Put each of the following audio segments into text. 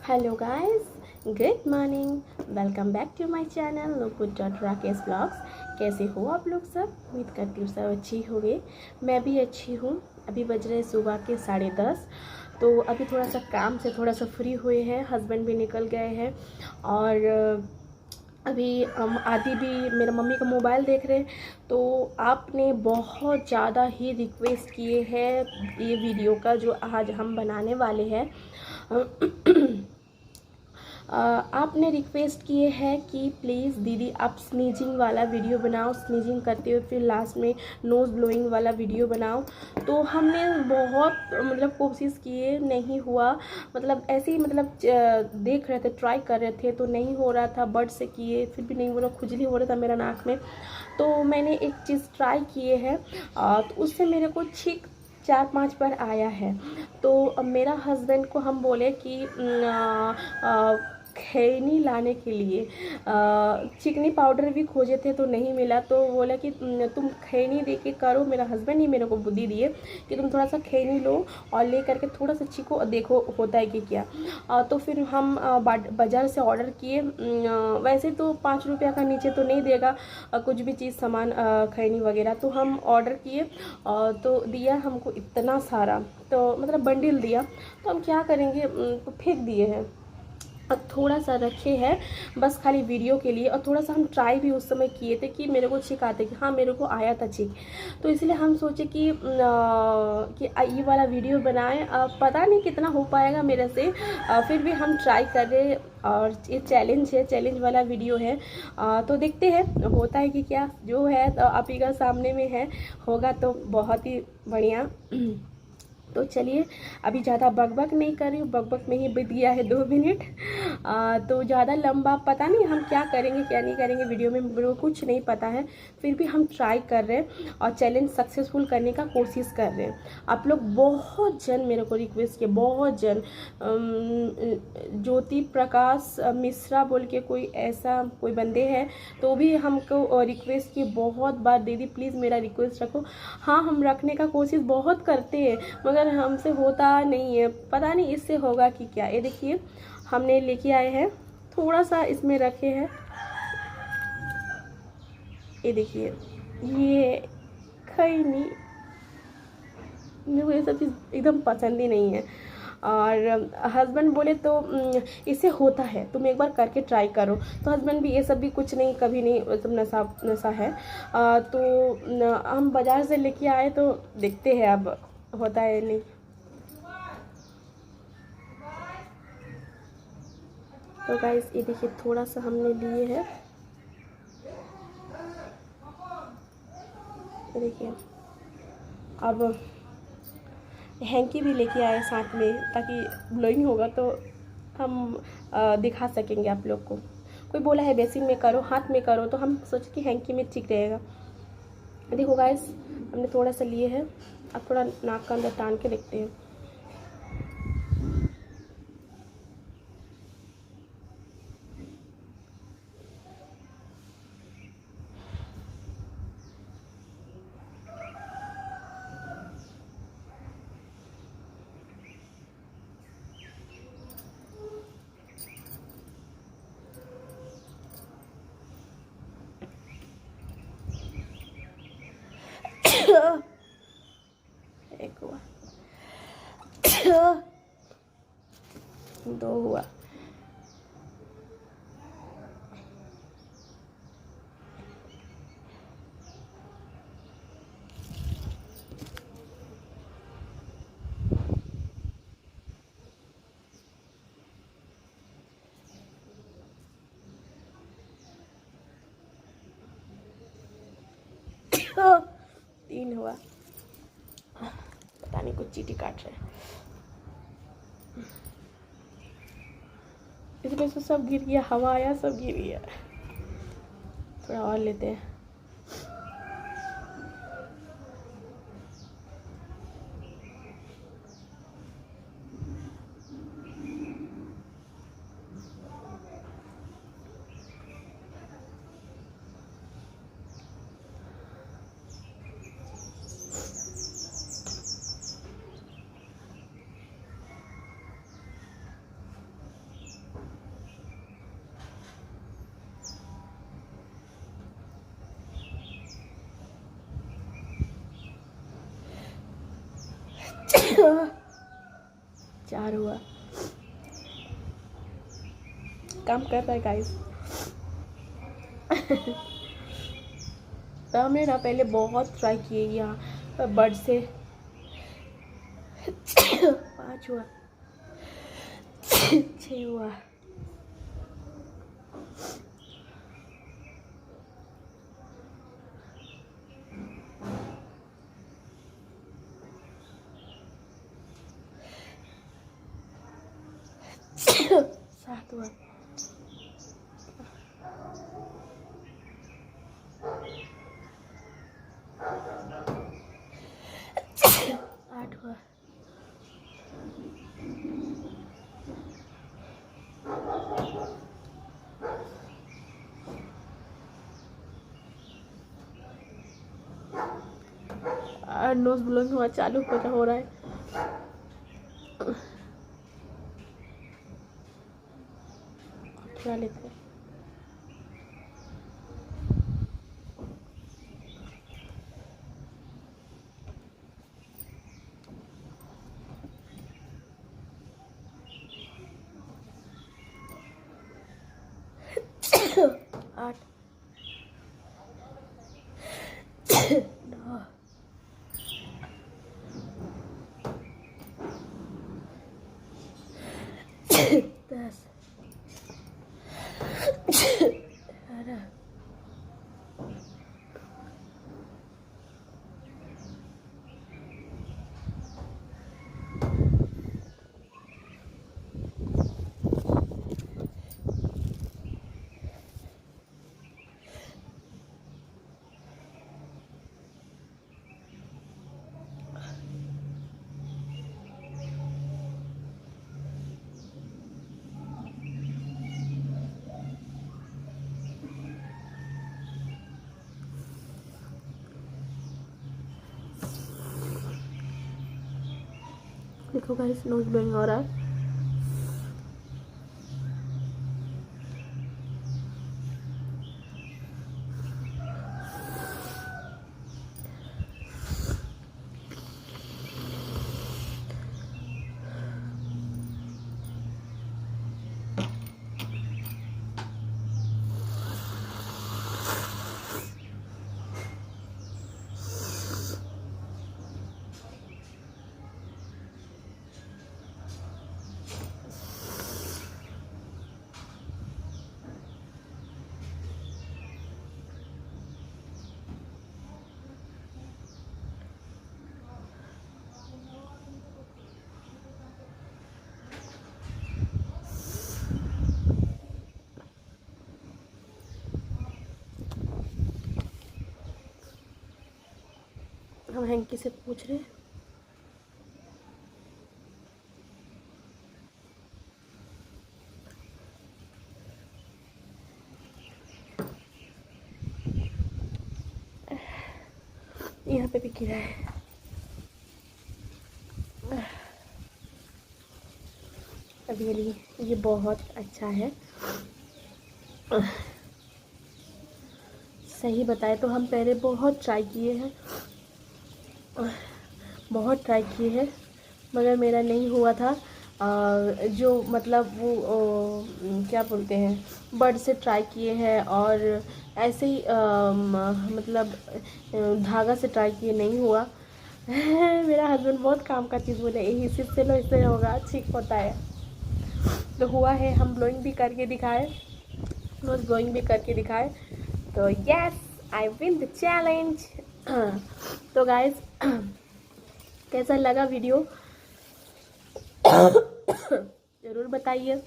Hello guys, good morning. Welcome back to my channel लोकपुट.राकेश blogs. कैसे हो आप लोग सब? उम्मीद करती हूँ सब अच्छी होंगे। मैं भी अच्छी हूँ। अभी बज रहे सुबह के 10:30। तो अभी थोड़ा सा काम से थोड़ा सा फ्री हुए हैं। हस्बैंड भी निकल गए हैं और अभी हम आदि भी मेरा मम्मी का मोबाइल देख रहे हैं। तो आपने बहुत ज़्यादा ही रिक्वेस्ट किए हैं ये वीडियो का जो आज हम बनाने वाले हैं। आपने रिक्वेस्ट किए हैं कि प्लीज़ दीदी आप स्नीजिंग वाला वीडियो बनाओ, स्नीजिंग करते हुए फिर लास्ट में नोज़ ब्लोइंग वाला वीडियो बनाओ। तो हमने बहुत कोशिश किए, नहीं हुआ। ऐसे ही देख रहे थे, ट्राई कर रहे थे तो नहीं हो रहा था। बड से किए फिर भी नहीं हो रहा, खुजली हो रहा था मेरा नाक में। तो मैंने एक चीज़ ट्राई किए है तो उससे मेरे को छींक 4-5 बार आया है। तो मेरा हस्बैंड को हम बोले कि खैनी लाने के लिए चिकनी पाउडर भी खोजे थे तो नहीं मिला। तो बोला कि तुम खैनी दे के करो। मेरा हस्बैंड ही मेरे को बुद्धि दिए कि तुम थोड़ा सा खैनी लो और ले करके थोड़ा सा छीको और देखो होता है कि क्या। तो फिर हम बाज़ार से ऑर्डर किए। वैसे तो 5 रुपया का नीचे तो नहीं देगा कुछ भी चीज़ सामान खैनी वगैरह। तो हम ऑर्डर किए तो दिया हमको इतना सारा, तो बंडल दिया। तो हम क्या करेंगे, तो फेंक दिए हैं। और थोड़ा सा रखे हैं बस खाली वीडियो के लिए। और थोड़ा सा हम ट्राई भी उस समय किए थे कि मेरे को छींक आते कि हाँ मेरे को आया था छींक। तो इसलिए हम सोचे कि ये वाला वीडियो बनाएं। पता नहीं कितना हो पाएगा मेरे से, फिर भी हम ट्राई कर रहे। और ये चैलेंज है, चैलेंज वाला वीडियो है। तो देखते हैं होता है कि क्या। जो है तो आप ही का सामने में है, होगा तो बहुत ही बढ़िया। तो चलिए, अभी ज़्यादा बकबक नहीं कर रही हूँ, बकबक में ही बीत गया है 2 मिनट। तो ज़्यादा लंबा पता नहीं हम क्या करेंगे क्या नहीं करेंगे वीडियो में, मेरे को कुछ नहीं पता है। फिर भी हम ट्राई कर रहे हैं और चैलेंज सक्सेसफुल करने का कोशिश कर रहे हैं। आप लोग बहुत जन मेरे को रिक्वेस्ट किए, बहुत जन। ज्योति प्रकाश मिश्रा बोल के कोई ऐसा कोई बंदे हैं, तो भी हमको रिक्वेस्ट की बहुत बार, दीदी प्लीज़ मेरा रिक्वेस्ट रखो। हाँ, हम रखने का कोशिश बहुत करते हैं मगर हमसे होता नहीं है। पता नहीं इससे होगा कि क्या। ये देखिए हमने लेके आए हैं, थोड़ा सा इसमें रखे हैं। ये देखिए, ये खैनी, मेरे को ये सब चीज़ एकदम पसंद ही नहीं है। और हस्बैंद बोले तो इससे होता है, तुम एक बार करके ट्राई करो। तो हस्बैंड भी ये सब भी कुछ नहीं, कभी नहीं, सब नशा नशा है। तो हम बाज़ार से लेके आए तो देखते हैं अब होता है नहीं। तो गाइस ये देखिए थोड़ा सा हमने लिए है, ये देखिए। अब हैंकी भी लेके आए साथ में ताकि ब्लोइंग होगा तो हम दिखा सकेंगे आप लोग को। कोई बोला है बेसिन में करो, हाथ में करो, तो हम सोचे कि हैंकी में ठीक रहेगा। देखो गाइस हमने थोड़ा सा लिए है, अब थोड़ा नाक का अंदर टान के देखते हैं। एक हुआ, 2 हुआ। तो 3 हुआ। पता नहीं कुछ चीटी काट रहे हैं, इस वजह से सब गिर गया, हवा आया सब गिर गया। थोड़ा और लेते हैं। 4 हुआ, काम कर रहा है गाइस। तो हमने ना पहले बहुत ट्राई किए यहाँ बर्ड से। 5 हुआ, 6 हुआ। सात हुआ, 8 हुआ, 8 नोज ब्लोइंग हुआ, चालू हो रहा है। थोड़ा लेते हैं। आठ, 9, 10, 11, देखो गाइस नोज ब्लोइंग हो रहा है। हम हैंकी से पूछ रहे हैं। यहाँ पे भी गिरा है। अभी ये बहुत अच्छा है। सही बताए तो हम पहले बहुत ट्राई किए हैं, मगर मेरा नहीं हुआ था। जो मतलब वो क्या बोलते हैं, बर्ड से ट्राई किए हैं और ऐसे ही मतलब धागा से ट्राई किए, नहीं हुआ। मेरा हस्बैंड बहुत काम का चीज़ बोले, यही इससे लो, इससे होगा, ठीक होता है। तो हुआ है, हम ब्लोइंग भी करके दिखाए, नोज ब्लोइंग भी करके दिखाए। तो yes, I win the challenge. तो गाइस कैसा लगा वीडियो ज़रूर बताइए,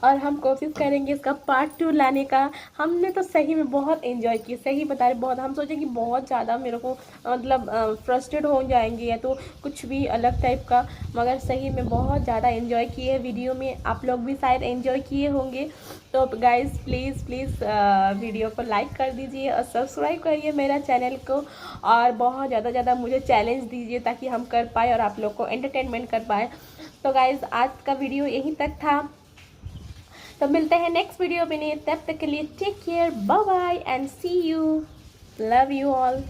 और हम कोशिश करेंगे इसका पार्ट 2 लाने का। हमने तो सही में बहुत एंजॉय की, सही बता रहे, बहुत। हम सोचे कि बहुत ज़्यादा मेरे को मतलब फ्रस्ट्रेट हो जाएंगे या तो कुछ भी अलग टाइप का, मगर सही में बहुत ज़्यादा एंजॉय किए वीडियो में। आप लोग भी शायद एंजॉय किए होंगे। तो गाइज़ प्लीज़ वीडियो को लाइक कर दीजिए और सब्सक्राइब करिए मेरा चैनल को, और बहुत ज़्यादा मुझे चैलेंज दीजिए ताकि हम कर पाए और आप लोग को एंटरटेनमेंट कर पाए। तो गाइज़ आज का वीडियो यहीं तक था, तो मिलते हैं नेक्स्ट वीडियो में। तब तक के लिए take care, bye bye and see you, love you all.